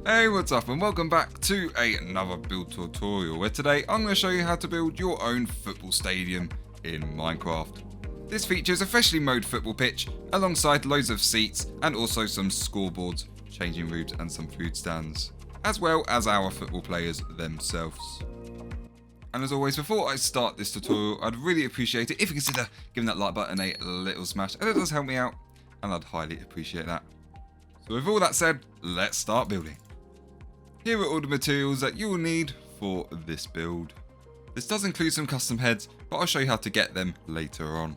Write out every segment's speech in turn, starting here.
Hey, what's up and welcome back to another build tutorial where today I'm going to show you how to build your own football stadium in Minecraft. This features a freshly mowed football pitch alongside loads of seats and also some scoreboards, changing rooms and some food stands, as well as our football players themselves. And as always, before I start this tutorial, I'd really appreciate it if you consider giving that like button a little smash, and it does help me out and I'd highly appreciate that. So with all that said, let's start building. Here are all the materials that you will need for this build. This does include some custom heads, but I'll show you how to get them later on.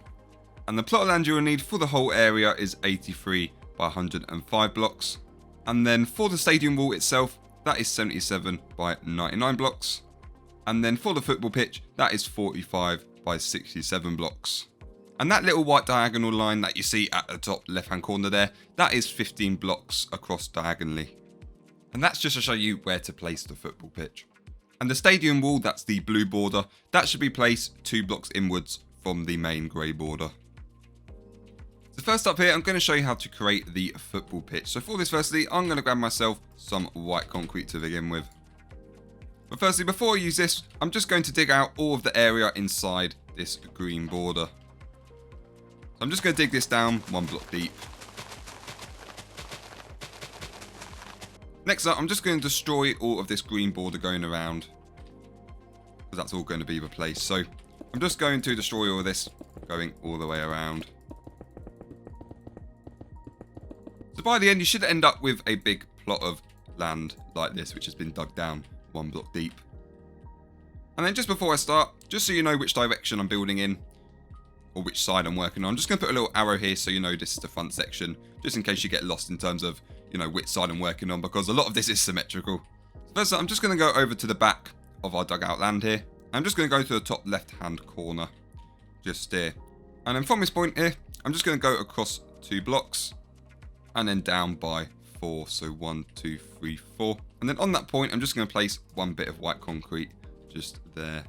And the plot of land you will need for the whole area is 83 by 105 blocks. And then for the stadium wall itself, that is 77 by 99 blocks. And then for the football pitch, that is 45 by 67 blocks. And that little white diagonal line that you see at the top left hand corner there, that is 15 blocks across diagonally. And that's just to show you where to place the football pitch. And the stadium wall, that's the blue border, that should be placed 2 blocks inwards from the main grey border. So first up here, I'm going to show you how to create the football pitch. So for this firstly, I'm going to grab myself some white concrete to begin with. But firstly, before I use this, I'm just going to dig out all of the area inside this green border. So I'm just going to dig this down 1 block deep. Next up, I'm just going to destroy all of this green border going around, because that's all going to be replaced. So I'm just going to destroy all of this going all the way around. So by the end, you should end up with a big plot of land like this, which has been dug down 1 block deep. And then just before I start, just so you know which direction I'm building in, or which side I'm working on, I'm just going to put a little arrow here so you know this is the front section, just in case you get lost in terms of, you know, which side I'm working on, because a lot of this is symmetrical. So first I'm just going to go over to the back of our dugout land here. I'm just going to go to the top left hand corner, just here. And then from this point here, I'm just going to go across 2 blocks and then down by 4. So 1, 2, 3, 4. And then on that point, I'm just going to place 1 bit of white concrete just there.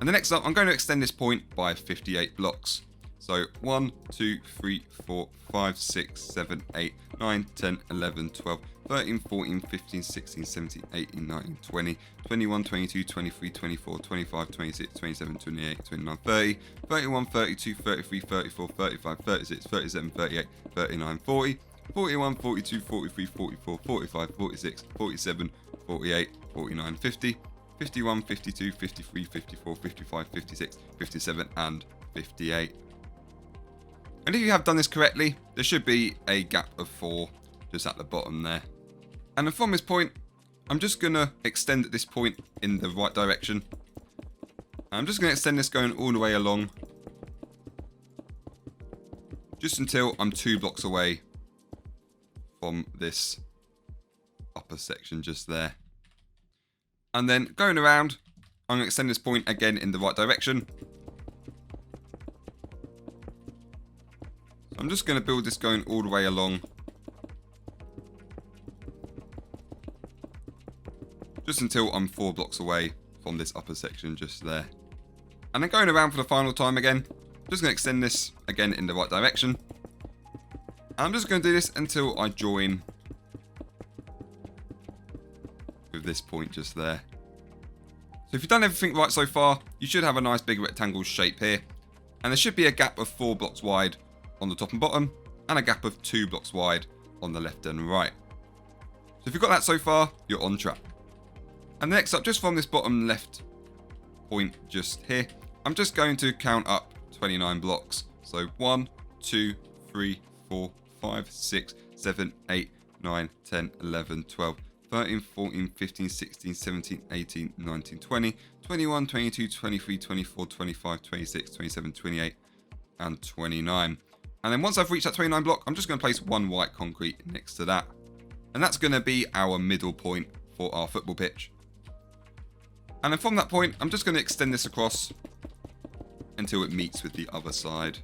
And the next up, I'm going to extend this point by 58 blocks. So 1, 2, 3, 4, 5, 6, 7, 8, 9, 10, 11, 12, 13, 14, 15, 16, 17, 18, 19, 20, 21, 22, 23, 24, 25, 26, 27, 28, 29, 30, 31, 32, 33, 34, 35, 36, 37, 38, 39, 40, 41, 42, 43, 44, 45, 46, 47, 48, 49, 50, 51, 52, 53, 54, 55, 56, 57, and 58. And if you have done this correctly, there should be a gap of 4 just at the bottom there. And then from this point, I'm just going to extend at this point in the right direction. I'm just going to extend this going all the way along, just until I'm 2 blocks away from this upper section just there. And then going around, I'm going to extend this point again in the right direction. I'm just going to build this going all the way along, just until I'm 4 blocks away from this upper section just there. And then going around for the final time again, just going to extend this again in the right direction. And I'm just going to do this until I join with this point just there. So if you've done everything right so far, you should have a nice big rectangle shape here. And there should be a gap of 4 blocks wide on the top and bottom, and a gap of 2 blocks wide on the left and right. So if you've got that so far, you're on track. And next up, just from this bottom left point just here, I'm just going to count up 29 blocks. So 1, 2, 3, 4, 5, 6, 7, 8, 9, 10, 11, 12, 13, 14, 15, 16, 17, 18, 19, 20, 21, 22, 23, 24, 25, 26, 27, 28, and 29. And then once I've reached that 29 block, I'm just going to place 1 white concrete next to that. And that's going to be our middle point for our football pitch. And then from that point, I'm just going to extend this across until it meets with the other side.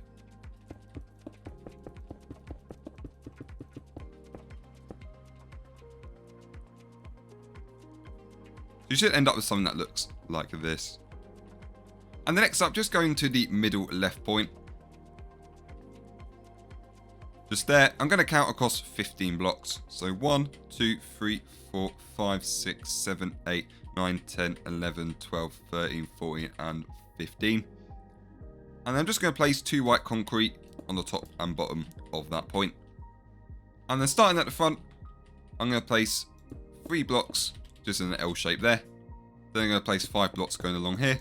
You should end up with something that looks like this. And the next up, just going to the middle left point. just there. I'm going to count across 15 blocks. So 1, 2, 3, 4, 5, 6, 7, 8, 9, 10, 11, 12, 13, 14, and 15. And I'm just going to place 2 white concrete on the top and bottom of that point. And then starting at the front, I'm going to place 3 blocks just in an L shape there. Then I'm going to place 5 blocks going along here.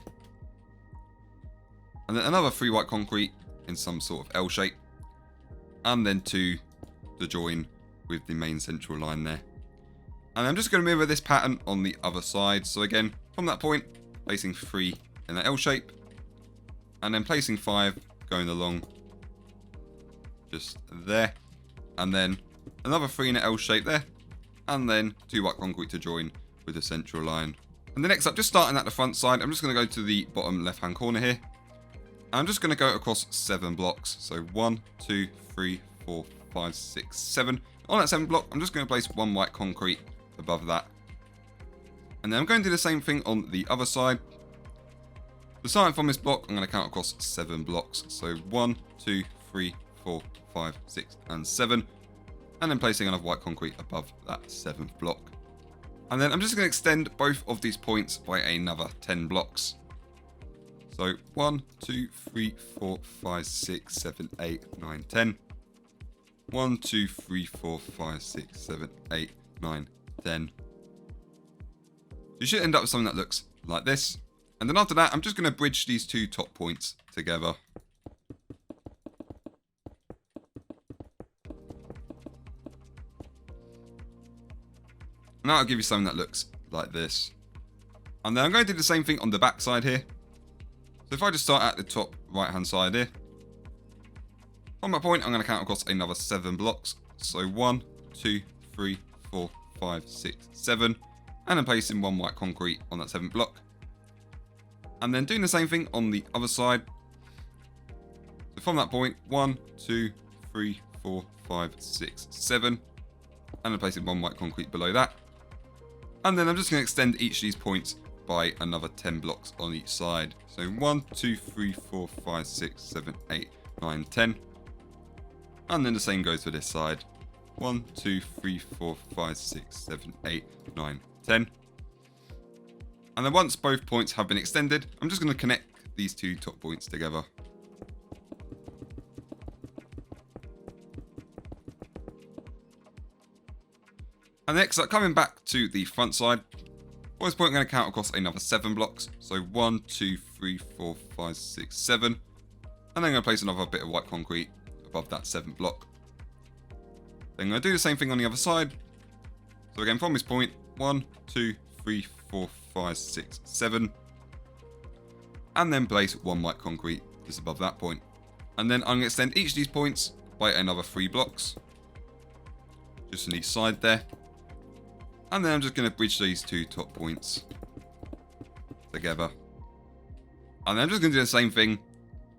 And then another 3 white concrete in some sort of L shape. And then 2 to join with the main central line there. And I'm just going to mirror this pattern on the other side. So again, from that point, placing 3 in the L shape. And then placing 5 going along just there. And then another 3 in an L shape there. And then 2 white concrete to join with the central line. And the next up, just starting at the front side, I'm just going to go to the bottom left hand corner here. I'm just going to go across 7 blocks. So 1, 2, 3, 4, 5, 6, 7. On that 7th block, I'm just going to place 1 white concrete above that. And then I'm going to do the same thing on the other side. So starting from this block, I'm going to count across 7 blocks. So 1, 2, 3, 4, 5, 6, and 7. And then placing another white concrete above that 7th block. And then I'm just going to extend both of these points by another 10 blocks. So 1, 2, 3, 4, 5, 6, 7, 8, 9, 10. 1, 2, 3, 4, 5, 6, 7, 8, 9, 10. You should end up with something that looks like this. And then after that, I'm just going to bridge these 2 top points together. Now I'll give you something that looks like this. And then I'm going to do the same thing on the back side here. So if I just start at the top right hand side here. On my point, I'm going to count across another 7 blocks. So 1, 2, 3, 4, 5, 6, 7. And then placing 1 white concrete on that 7th block. And then doing the same thing on the other side. So from that point, 1, 2, 3, 4, 5, 6, 7. And then placing 1 white concrete below that. And then I'm just going to extend each of these points by another 10 blocks on each side. So 1, 2, 3, 4, 5, 6, 7, 8, 9, 10. And then the same goes for this side. 1, 2, 3, 4, 5, 6, 7, 8, 9, 10. And then once both points have been extended, I'm just going to connect these 2 top points together. And next, coming back to the front side, for this point I'm going to count across another 7 blocks. So 1, 2, 3, 4, 5, 6, 7. And then I'm going to place another bit of white concrete above that 7th block. Then I'm going to do the same thing on the other side. So again, from this point, 1, 2, 3, 4, 5, 6, 7. And then place 1 white concrete just above that point. And then I'm going to extend each of these points by another 3 blocks. Just on each side there. And then I'm just going to bridge these 2 top points together. And then I'm just going to do the same thing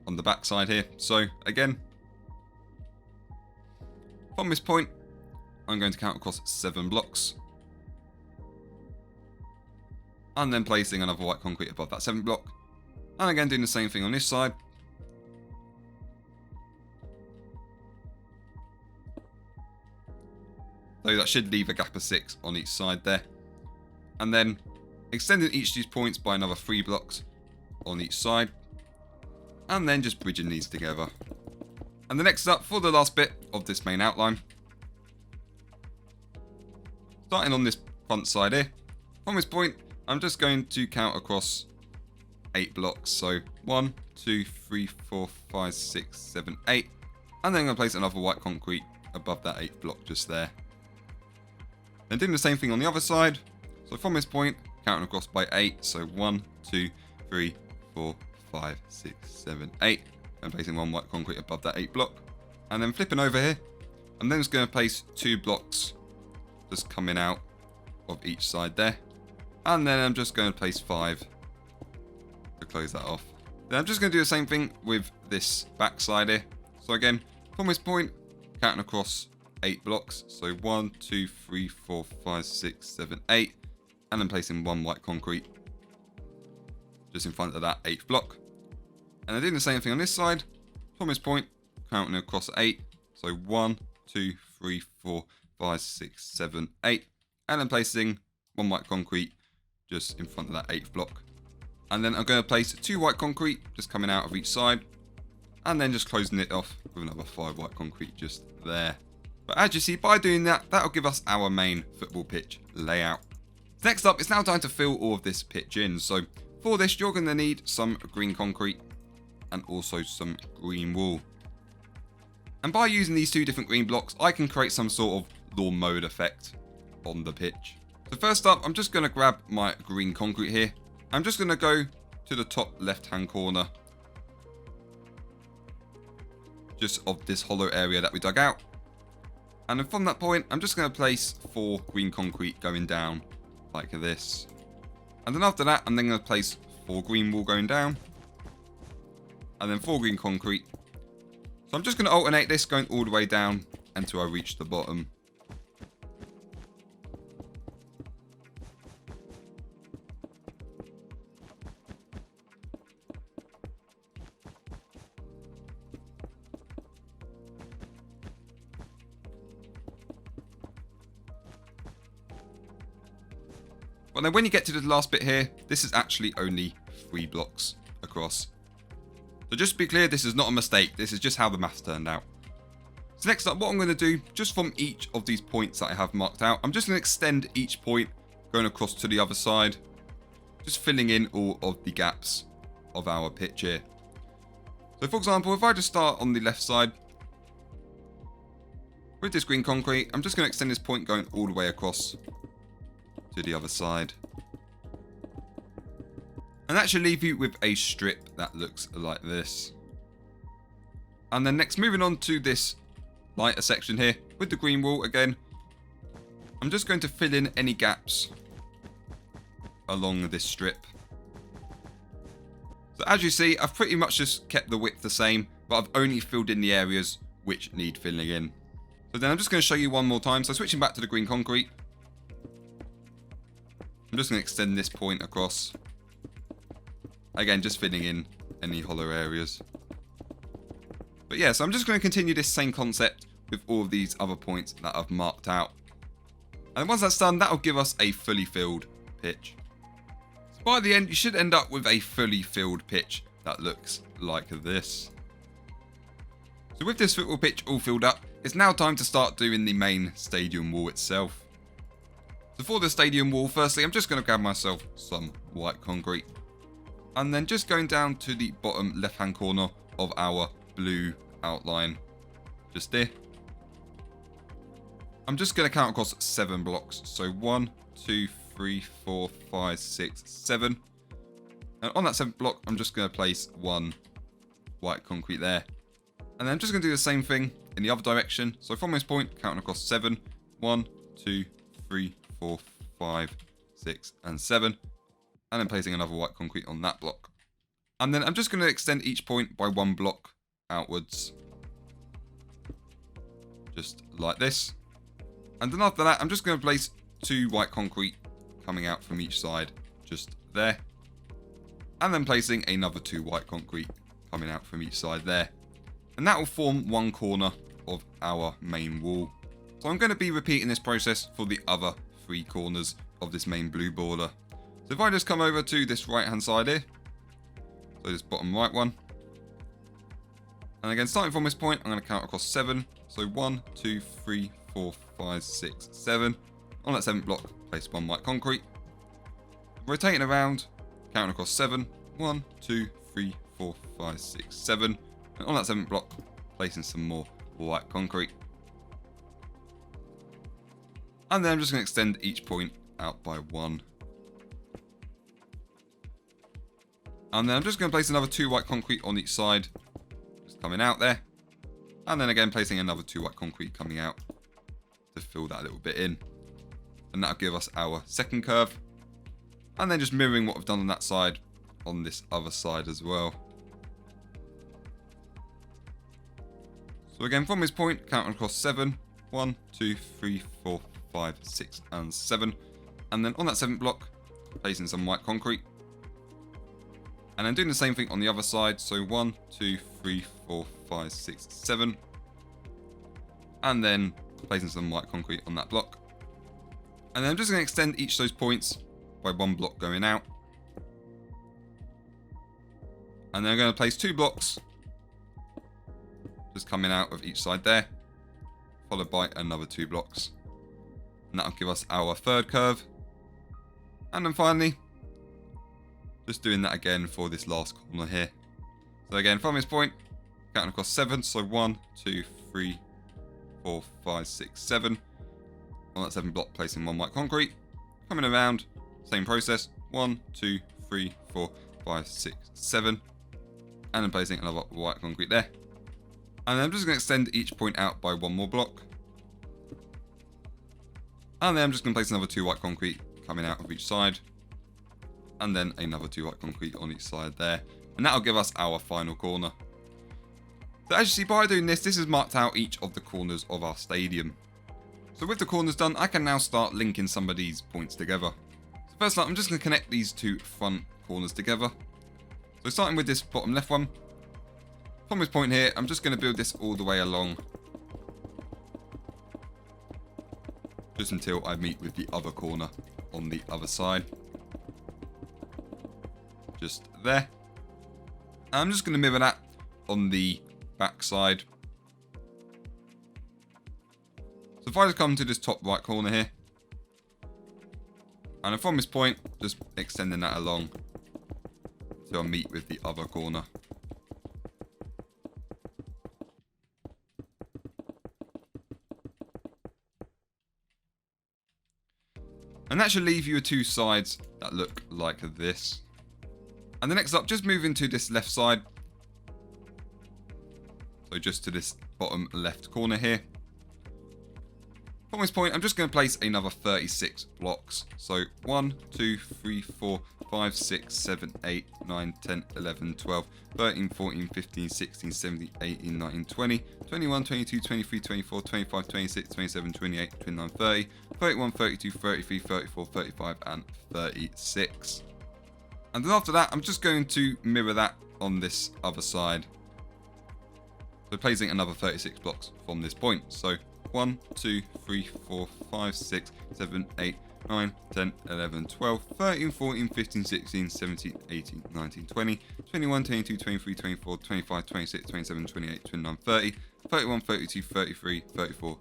on the back side here. So again, from this point, I'm going to count across 7 blocks. And then placing another white concrete above that 7th block. And again, doing the same thing on this side. So that should leave a gap of 6 on each side there. And then extending each of these points by another 3 blocks on each side. And then just bridging these together. And the next up, for the last bit of this main outline. Starting on this front side here. From this point, I'm just going to count across 8 blocks. So 1, 2, 3, 4, 5, 6, 7, 8. And then I'm going to place another white concrete above that 8th block just there. Then doing the same thing on the other side. So from this point, counting across by 8. So 1, 2, 3, 4, 5, 6, 7, 8. And placing 1 white concrete above that 8th block. And then flipping over here. I'm then just going to place 2 blocks just coming out of each side there. And then I'm just going to place 5 to close that off. Then I'm just going to do the same thing with this back side here. So again, from this point, counting across 8 blocks. So 1, 2, 3, 4, 5, 6, 7, 8. And then placing 1 white concrete just in front of that 8th block. And then doing the same thing on this side. From this point, counting across 8. So 1, 2, 3, 4, 5, 6, 7, 8. And then placing 1 white concrete just in front of that 8th block. And then I'm going to place 2 white concrete just coming out of each side. And then just closing it off with another 5 white concrete just there. But as you see, by doing that, that'll give us our main football pitch layout. Next up, it's now time to fill all of this pitch in. So for this, you're going to need some green concrete and also some green wool. And by using these 2 different green blocks, I can create some sort of lawn mode effect on the pitch. So first up, I'm just going to grab my green concrete here. I'm just going to go to the top left-hand corner just of this hollow area that we dug out. And then from that point, I'm just going to place 4 green concrete going down like this. And then after that, I'm then going to place 4 green wool going down. And then 4 green concrete. So I'm just going to alternate this going all the way down until I reach the bottom. But then when you get to the last bit here, this is actually only 3 blocks across. So just to be clear, this is not a mistake. This is just how the maths turned out. So next up, what I'm going to do, just from each of these points that I have marked out, I'm just going to extend each point going across to the other side. Just filling in all of the gaps of our pitch here. So for example, if I just start on the left side with this green concrete, I'm just going to extend this point going all the way across to the other side. And that should leave you with a strip that looks like this. And then next, moving on to this lighter section here with the green wool again, I'm just going to fill in any gaps along this strip. So as you see, I've pretty much just kept the width the same, but I've only filled in the areas which need filling in. So then I'm just going to show you one more time. So switching back to the green concrete, I'm just going to extend this point across. Again, just filling in any hollow areas. But yeah, so I'm just going to continue this same concept with all of these other points that I've marked out. And once that's done, that'll give us a fully filled pitch. So by the end, you should end up with a fully filled pitch that looks like this. So with this football pitch all filled up, it's now time to start doing the main stadium wall itself. So for the stadium wall, firstly, I'm just going to grab myself some white concrete. And then just going down to the bottom left-hand corner of our blue outline. Just there. I'm just going to count across 7 blocks. So 1, 2, 3, 4, 5, 6, 7. And on that 7th block, I'm just going to place 1 white concrete there. And then I'm just going to do the same thing in the other direction. So from this point, counting across 7. 1, 2, 3, 4, 5, 6, and 7. And then placing another white concrete on that block. And then I'm just going to extend each point by 1 block outwards. Just like this. And then after that, I'm just going to place 2 white concrete coming out from each side. Just there. And then placing another 2 white concrete coming out from each side there. And that will form 1 corner of our main wall. So I'm going to be repeating this process for the other 3 corners of this main blue border. So if I just come over to this right hand side here, so this bottom right one, and again starting from this point, I'm going to count across 7. So 1, 2, 3, 4, 5, 6, 7. On that 7th block, place 1 white concrete. Rotating around, counting across 7. 1, 2, 3, 4, 5, 6, 7. And on that 7th block, placing some more white concrete. And then I'm just going to extend each point out by 1. And then I'm just going to place another 2 white concrete on each side, just coming out there. And then again placing another 2 white concrete coming out to fill that little bit in. And that'll give us our second curve. And then just mirroring what we've done on that side on this other side as well. So again, from this point, counting across 7. 1, 2, 3, 4, 5, 6, and 7. And then on that 7th block, placing some white concrete. And then doing the same thing on the other side. So 1, 2, 3, 4, 5, 6, 7. and then placing some white concrete on that block. And then I'm just going to extend each of those points by 1 block going out. And then I'm going to place 2 blocks just coming out of each side there, followed by another 2 blocks. And that'll give us our third curve. And then finally, just doing that again for this last corner here. So again, from this point, counting across 7. So 1, 2, 3, 4, 5, 6, 7. On that 7 block, placing 1 white concrete. Coming around, same process. 1, 2, 3, 4, 5, 6, 7. And then placing another white concrete there. And then I'm just going to extend each point out by 1 more block. And then I'm just going to place another 2 white concrete coming out of each side. And then another 2 white concrete on each side there. And that'll give us our final corner. So as you see, by doing this, this has marked out each of the corners of our stadium. So with the corners done, I can now start linking some of these points together. So first up, I'm just going to connect these 2 front corners together. So starting with this bottom left one, from this point here, I'm just going to build this all the way along. Just until I meet with the other corner on the other side. Just there. And I'm just going to mirror that on the back side. So if I just come to this top right corner here, and from this point, just extending that along till I meet with the other corner. And that should leave you with 2 sides that look like this. And the next up, just move into this left side. So just to this bottom left corner here. From this point, I'm just going to place another 36 blocks. So 1, 2, 3, 4, 5, 6, 7, 8, 9, 10, 11, 12, 13, 14, 15, 16, 17, 18, 19, 20, 21, 22, 23, 24, 25, 26, 27, 28, 29, 30, 31, 32, 33, 34, 35, and 36. And then after that, I'm just going to mirror that on this other side. So placing another 36 blocks from this point. So 1, 2, 3, 4, 5, 6, 7, 8, 9, 10, 11, 12, 13, 14, 15, 16, 17, 18, 19, 20, 21, 22, 23, 24, 25, 26, 27, 28, 29, 30, 31, 32, 33, 34,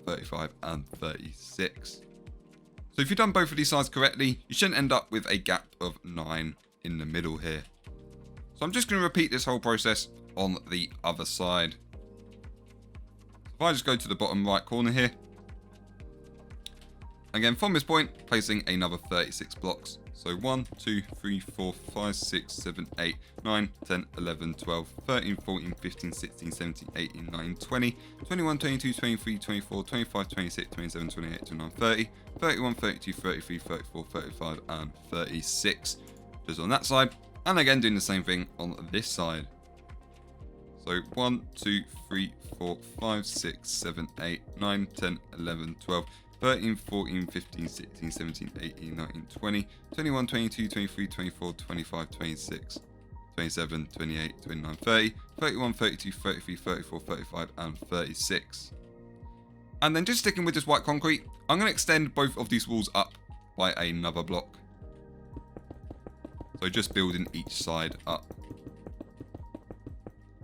35, and 36. So if you've done both of these sides correctly, you shouldn't end up with a gap of 9 in the middle here. So I'm just going to repeat this whole process on the other side. If I just go to the bottom right corner here, again from this point, placing another 36 blocks. So 1, 2, 3, 4, 5, 6, 7, 8, 9, 10, 11, 12, 13, 14, 15, 16, 17, 18, 19, 20, 21, 22, 23, 24, 25, 26, 27, 28, 29, 30, 31, 32, 33, 34, 35, and 36. Just on that side. And again, doing the same thing on this side. So 1, 2, 3, 4, 5, 6, 7, 8, 9, 10, 11, 12, 13, 14, 15, 16, 17, 18, 19, 20, 21, 22, 23, 24, 25, 26, 27, 28, 29, 30, 31, 32, 33, 34, 35, and 36. And then just sticking with this white concrete, I'm going to extend both of these walls up by another block. So just building each side up.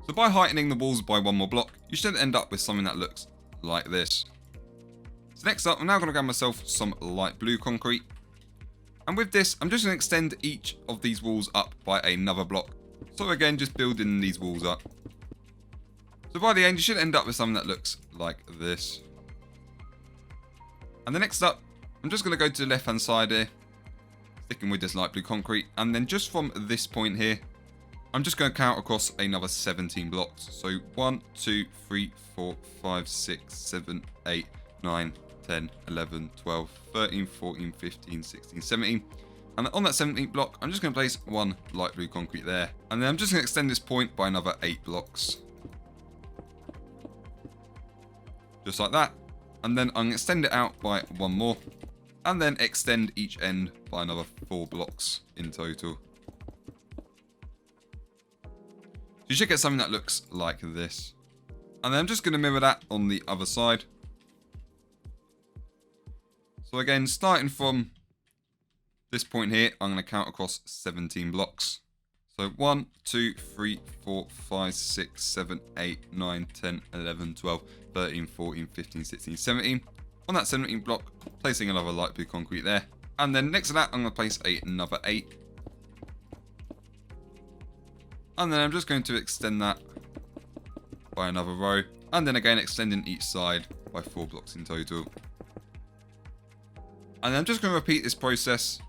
So by heightening the walls by 1 more block, you should end up with something that looks like this. So next up, I'm now going to grab myself some light blue concrete. And with this, I'm just going to extend each of these walls up by another block. So again, just building these walls up. So by the end, you should end up with something that looks like this. And the next up, I'm just going to go to the left hand side here, sticking with this light blue concrete. And then just from this point here, I'm just going to count across another 17 blocks. So 1, 2, 3, 4, 5, 6, 7, 8, 9, 10, 11, 12, 13, 14, 15, 16, 17. And on that 17th block, I'm just going to place 1 light blue concrete there. And then I'm just going to extend this point by another 8 blocks. Just like that. And then I'm going to extend it out by 1 more. And then extend each end by another 4 blocks in total. So you should get something that looks like this. And then I'm just going to mirror that on the other side. So again, starting from this point here, I'm going to count across 17 blocks. So 1, 2, 3, 4, 5, 6, 7, 8, 9, 10, 11, 12, 13, 14, 15, 16, 17. On that 17th block, placing another light blue concrete there. And then next to that, I'm going to place another 8. And then I'm just going to extend that by another row. And then again, extending each side by 4 blocks in total. And then I'm just going to repeat this process,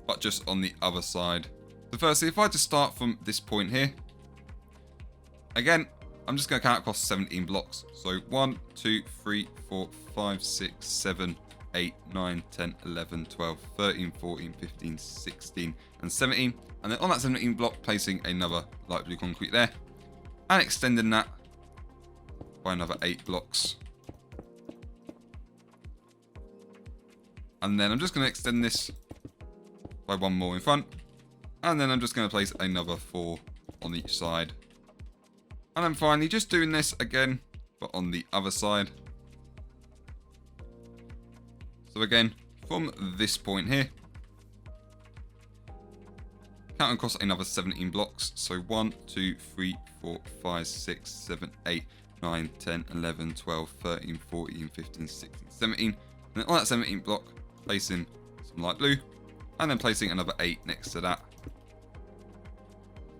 but just on the other side. So firstly, if I just start from this point here, again, I'm just going to count across 17 blocks. So 1, 2, 3, 4, 5, 6, 7, 8, 9, 10, 11, 12, 13, 14, 15, 16, and 17. And then on that 17th block, placing another light blue concrete there. And extending that by another 8 blocks. And then I'm just going to extend this by 1 more in front. And then I'm just going to place another 4 on each side. And then finally, just doing this again, but on the other side. So again, from this point here, count across another 17 blocks. So 1, 2, 3, 4, 5, 6, 7, 8, 9, 10, 11, 12, 13, 14, 15, 16, 17. And then on that 17th block, placing some light blue. And then placing another 8 next to that.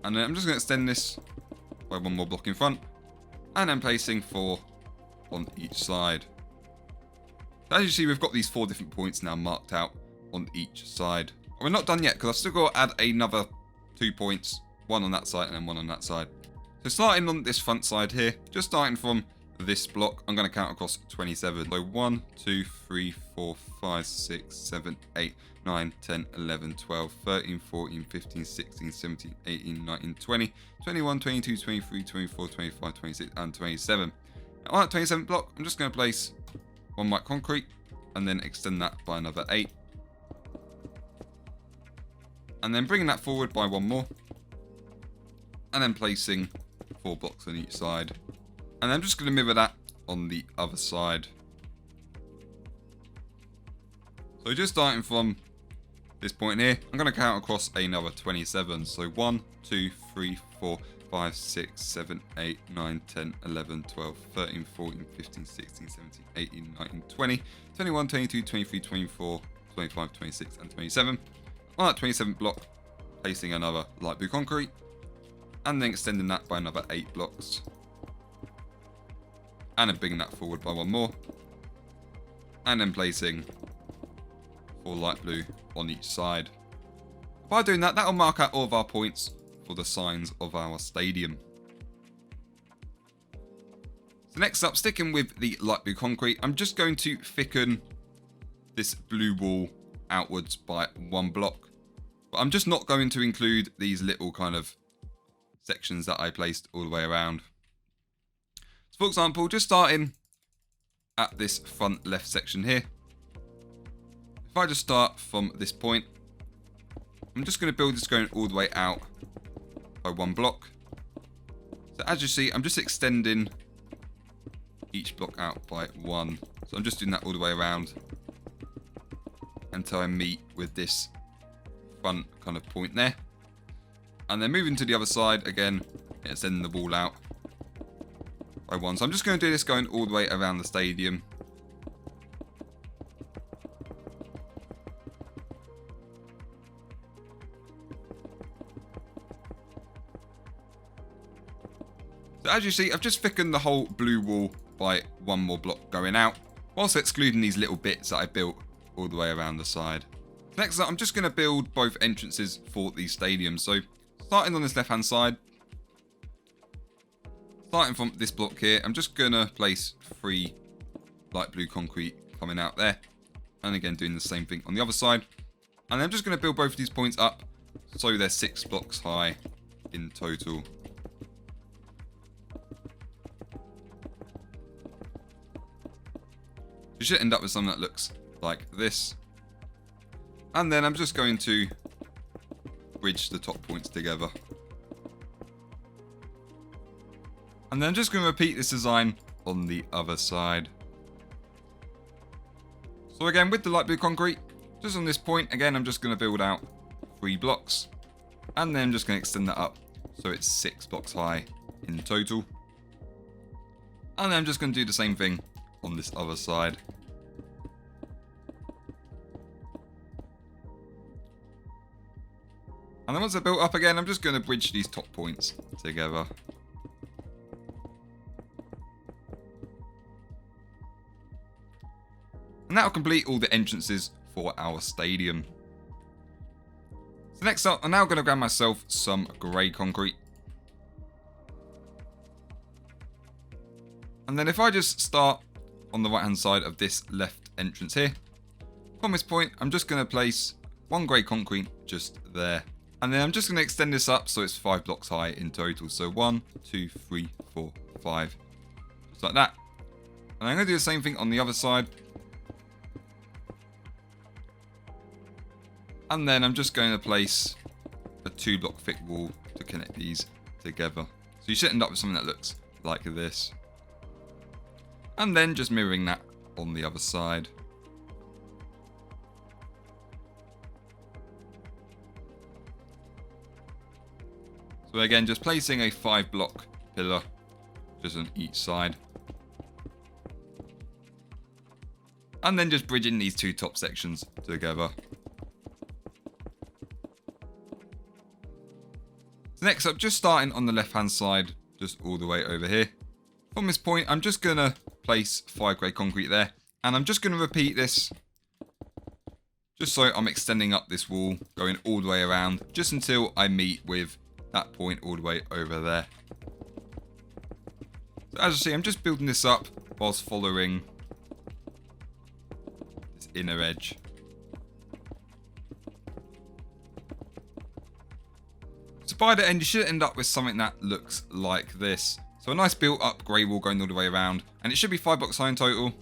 And then I'm just going to extend this by 1 more block in front. And then placing 4 on each side. So as you see, we've got these 4 different points now marked out on each side. We're not done yet because I've still got to add another 2 points. 1 on that side and then 1 on that side. So starting on this front side here, just starting from this block, I'm going to count across 27. So 1, 2, 3, 4, 5, 6, 7, 8, 9, 10, 11, 12, 13, 14, 15, 16, 17, 18, 19, 20, 21, 22, 23, 24, 25, 26, and 27. Now on that 27th block, I'm just going to place 1 white concrete and then extend that by another 8. And then bringing that forward by 1 more. And then placing 4 blocks on each side. And I'm just going to mirror that on the other side. So just starting from this point here, I'm going to count across another 27. So 1, 2, 3, 4, 5, 6, 7, 8, 9, 10, 11, 12, 13, 14, 15, 16, 17, 18, 19, 20, 21, 22, 23, 24, 25, 26, and 27. On that 27th block, placing another light blue concrete. And then extending that by another 8 blocks. And then bringing that forward by 1 more. And then placing 4 light blue on each side. By doing that, that'll mark out all of our points for the signs of our stadium. So next up, sticking with the light blue concrete, I'm just going to thicken this blue wall outwards by 1 block. But I'm just not going to include these little kind of sections that I placed all the way around. So for example, just starting at this front left section here. If I just start from this point, I'm just going to build this going all the way out by 1 block. So as you see, I'm just extending each block out by 1. So I'm just doing that all the way around until I meet with this front kind of point there. And then moving to the other side again, extending the wall out by 1. So I'm just going to do this going all the way around the stadium. So as you see, I've just thickened the whole blue wall by 1 more block going out, whilst excluding these little bits that I built all the way around the side. Next up, I'm just going to build both entrances for these stadiums. So starting on this left hand side, starting from this block here, I'm just going to place 3 light blue concrete coming out there. And again, doing the same thing on the other side. And I'm just going to build both of these points up so they're 6 blocks high in total. You should end up with something that looks like this. And then I'm just going to bridge the top points together. And then I'm just going to repeat this design on the other side. So again, with the light blue concrete, just on this point, again, I'm just going to build out 3 blocks. And then I'm just going to extend that up so it's 6 blocks high in total. And then I'm just going to do the same thing on this other side. And then once they're built up again, I'm just going to bridge these top points together. And that will complete all the entrances for our stadium. So next up, I'm now going to grab myself some grey concrete. And then if I just start on the right hand side of this left entrance here, from this point, I'm just going to place 1 grey concrete just there. And then I'm just going to extend this up so it's 5 blocks high in total. So 1, 2, 3, 4, 5. Just like that. And I'm going to do the same thing on the other side. And then I'm just going to place a 2 block thick wall to connect these together. So you should end up with something that looks like this. And then just mirroring that on the other side. So again, just placing a 5 block pillar just on each side. And then just bridging these 2 top sections together. So next up, just starting on the left hand side, just all the way over here. From this point, I'm just going to place 5 grey concrete there. And I'm just going to repeat this. Just so I'm extending up this wall, going all the way around, just until I meet with that point all the way over there. So as you see, I'm just building this up whilst following this inner edge. So by the end, you should end up with something that looks like this. So a nice built up grey wall going all the way around, and it should be 5 blocks high in total.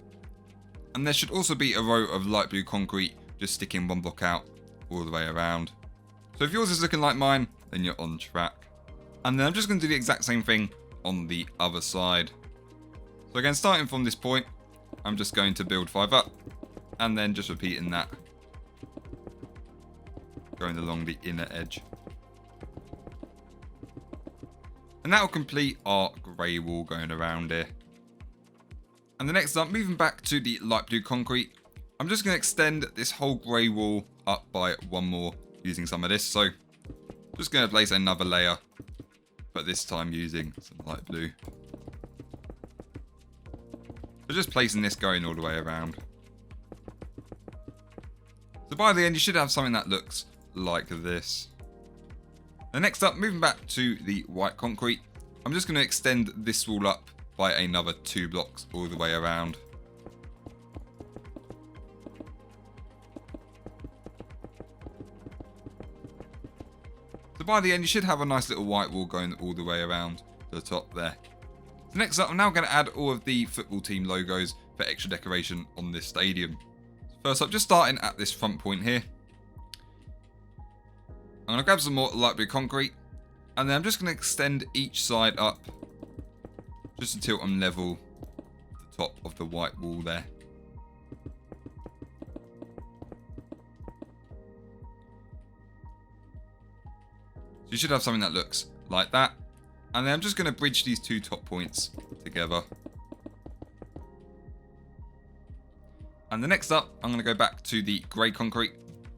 And there should also be a row of light blue concrete just sticking 1 block out all the way around. So if yours is looking like mine, then you're on track. And then I'm just going to do the exact same thing on the other side. So again, starting from this point, I'm just going to build 5 up, and then just repeating that, going along the inner edge. And that will complete our grey wall going around here. And the next up, moving back to the light blue concrete, I'm just going to extend this whole grey wall up by 1 more using some of this. So just going to place another layer, but this time using some light blue. So just placing this going all the way around. So by the end, you should have something that looks like this. And next up, moving back to the white concrete, I'm just going to extend this wall up by another 2 blocks all the way around. So by the end, you should have a nice little white wall going all the way around the top there. So next up, I'm now going to add all of the football team logos for extra decoration on this stadium. First up, just starting at this front point here. I'm going to grab some more light blue concrete, and then I'm just going to extend each side up just until I'm level with the top of the white wall there. So you should have something that looks like that. And then I'm just going to bridge these 2 top points together. And the next up, I'm going to go back to the grey concrete,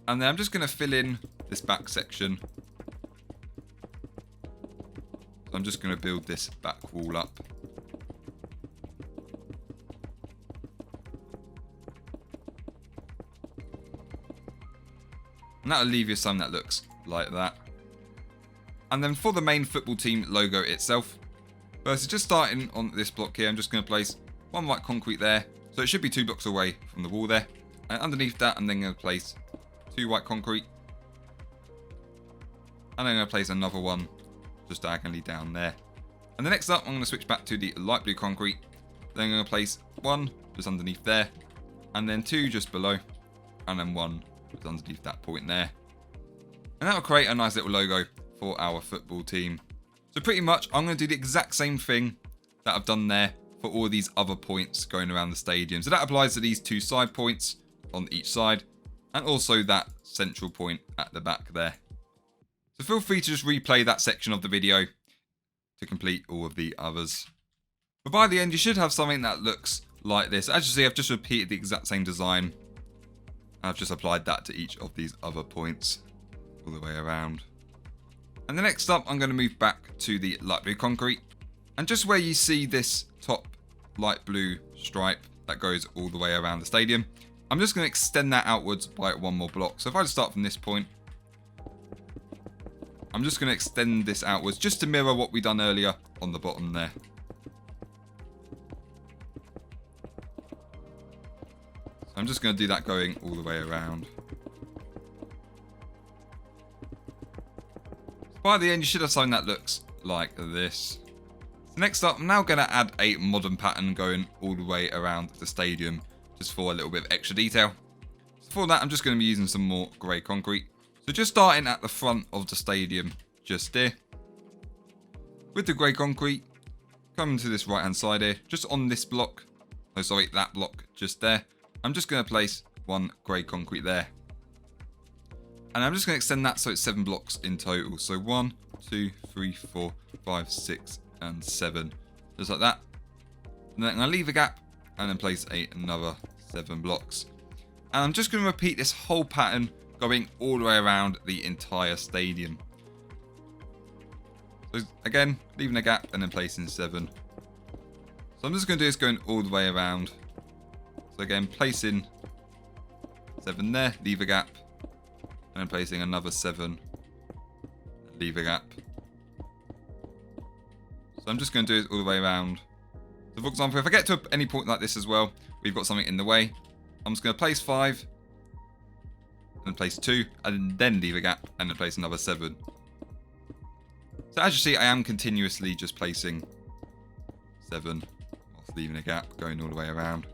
and then I'm just going to fill in this back section. So I'm just going to build this back wall up. And that'll leave you something that looks like that. And then for the main football team logo itself, first just starting on this block here, I'm just going to place 1 white concrete there. So it should be 2 blocks away from the wall there. And underneath that, I'm then going to place 2 white concrete. And I'm going to place another one just diagonally down there. And the next up, I'm going to switch back to the light blue concrete. Then I'm going to place 1 just underneath there. And then 2 just below. And then 1 just underneath that point there. And that will create a nice little logo for our football team. So pretty much, I'm going to do the exact same thing that I've done there for all these other points going around the stadium. So that applies to these 2 side points on each side, and also that central point at the back there. So feel free to just replay that section of the video to complete all of the others. But by the end, you should have something that looks like this. As you see, I've just repeated the exact same design. I've just applied that to each of these other points all the way around. And the next up, I'm going to move back to the light blue concrete. And just where you see this top light blue stripe that goes all the way around the stadium, I'm just going to extend that outwards by 1 more block. So if I just start from this point, I'm just going to extend this outwards just to mirror what we done earlier on the bottom there. So I'm just going to do that going all the way around. By the end, you should have something that looks like this. So next up, I'm now going to add a modern pattern going all the way around the stadium, just for a little bit of extra detail. So for that, I'm just going to be using some more grey concrete. So just starting at the front of the stadium, just there. With the grey concrete, coming to this right hand side here, just on this block, oh sorry, that block just there, I'm just going to place 1 grey concrete there. And I'm just going to extend that so it's 7 blocks in total. So 1, 2, 3, 4, 5, 6, and 7. Just like that. And then I'm going to leave a gap and then place another 7 blocks. And I'm just going to repeat this whole pattern going all the way around the entire stadium. So again, leaving a gap and then placing 7. So I'm just going to do this going all the way around. So again, placing 7 there, leave a gap, and then placing another 7, leave a gap. So I'm just going to do it all the way around. So for example, if I get to any point like this as well, we've got something in the way, I'm just going to place 5, and then place 2, and then leave a gap, and then place another 7. So as you see, I am continuously just placing 7, whilst leaving a gap, going all the way around.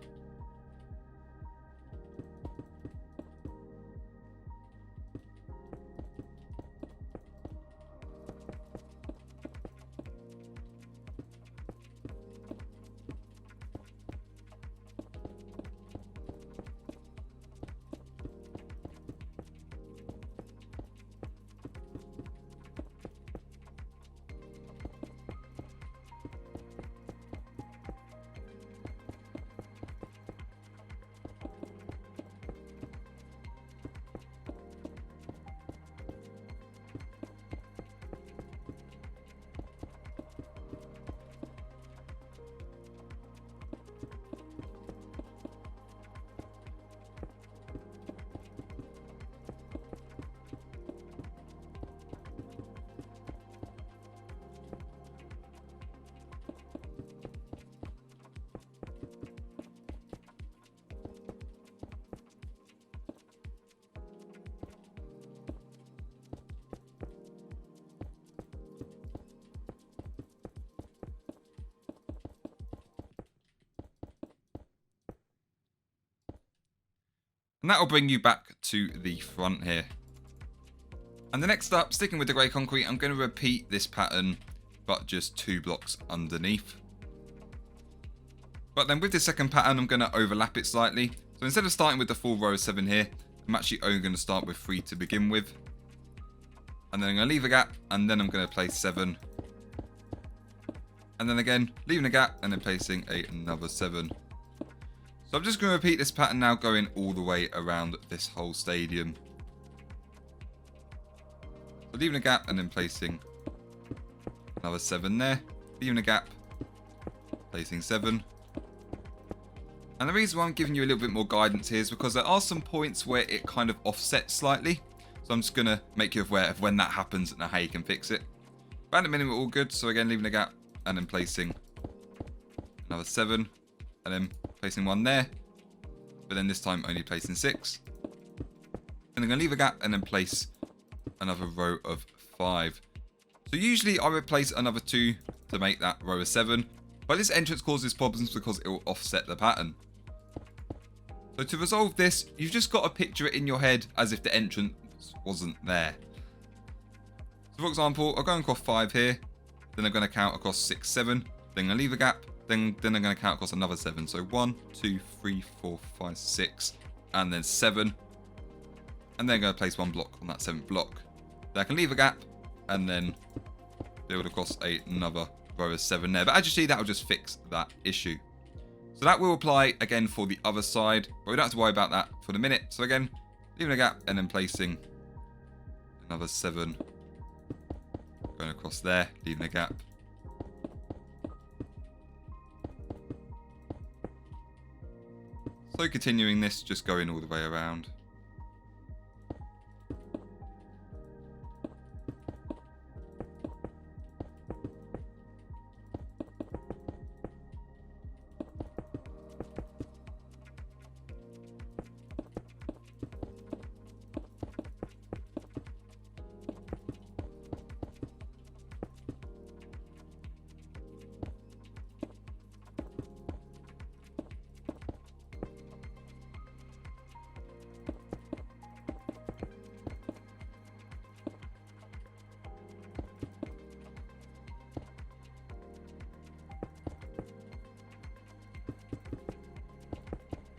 And that will bring you back to the front here. And the next up, sticking with the grey concrete, I'm going to repeat this pattern, but just 2 blocks underneath. But then with the second pattern, I'm going to overlap it slightly. So instead of starting with the full row of 7 here, I'm actually only going to start with 3 to begin with. And then I'm going to leave a gap, and then I'm going to place 7. And then again, leaving a gap, and then placing another 7. So I'm just going to repeat this pattern now, going all the way around this whole stadium. So leaving a gap and then placing another 7 there. Leaving a gap, placing 7. And the reason why I'm giving you a little bit more guidance here is because there are some points where it kind of offsets slightly. So I'm just going to make you aware of when that happens and how you can fix it. But at the minute we're all good. So again, leaving a gap and then placing another 7. And then placing 1 there, but then this time only placing 6. And I'm going to leave a gap and then place another row of 5. So usually I would place another 2 to make that row of 7, but this entrance causes problems because it will offset the pattern. So to resolve this, you've just got to picture it in your head as if the entrance wasn't there. So for example, I'm going across 5 here, then I'm going to count across 6, 7. then I'm going to leave a gap, then I'm going to count across another 7. So 1, 2, 3, 4, 5, 6, and then 7. And then I'm going to place 1 block on that 7th block. Then I can leave a gap, and then build across another row of 7 there. But as you see, that will just fix that issue. So that will apply again for the other side, but we don't have to worry about that for the minute. So again, leaving a gap and then placing another 7 going across there, leaving a gap. So continuing this, just going all the way around.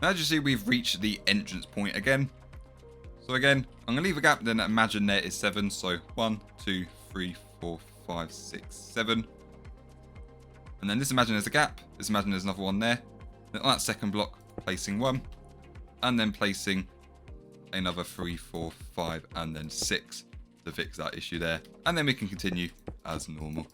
As you see, we've reached the entrance point again. So again, I'm going to leave a gap, then imagine there is 7. So 1, 2, 3, 4, 5, 6, 7. And then this imagine there's a gap. This imagine there's another one there. Then on that second block, placing 1. And then placing another 3, 4, 5, and then 6 to fix that issue there. And then we can continue as normal.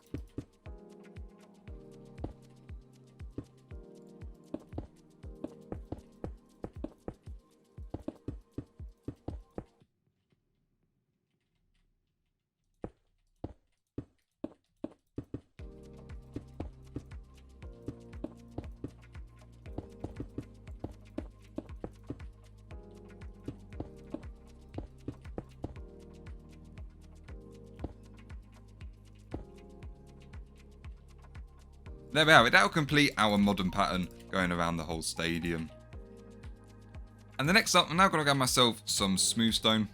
There we have it. That will complete our modern pattern going around the whole stadium. And the next up, I'm now going to grab myself some smooth stone.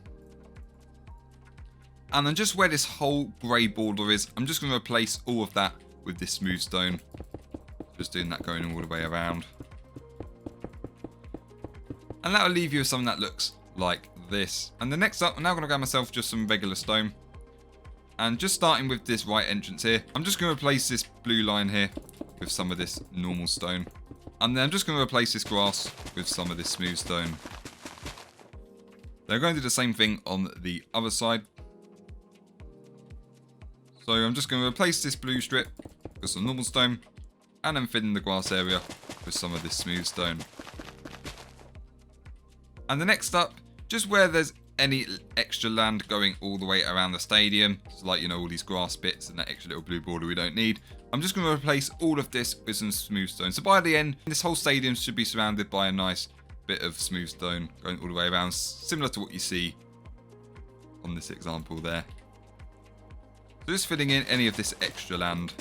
And then just where this whole grey border is, I'm just going to replace all of that with this smooth stone. Just doing that going all the way around. And that will leave you with something that looks like this. And the next up, I'm now going to grab myself just some regular stone. And just starting with this right entrance here, I'm just going to replace this blue line here with some of this normal stone. And then I'm just going to replace this grass with some of this smooth stone. They're going to do the same thing on the other side. So I'm just going to replace this blue strip with some normal stone. And then fill in the grass area with some of this smooth stone. And the next up, just where there's any extra land going all the way around the stadium, so like, you know, all these grass bits and that extra little blue border we don't need, I'm just going to replace all of this with some smooth stone. So by the end, this whole stadium should be surrounded by a nice bit of smooth stone going all the way around, similar to what you see on this example there. So just filling in any of this extra land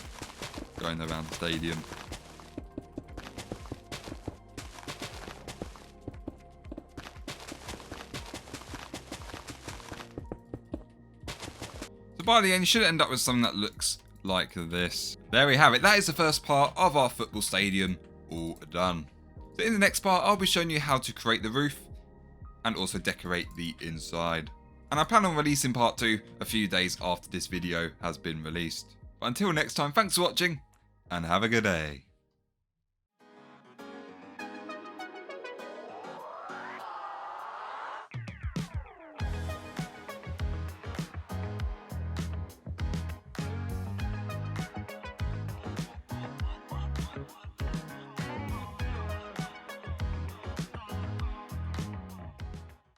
going around the stadium. So by the end, you should end up with something that looks like this. There we have it. That is the first part of our football stadium all done. So in the next part, I'll be showing you how to create the roof and also decorate the inside. And I plan on releasing part 2 a few days after this video has been released. But until next time, thanks for watching and have a good day.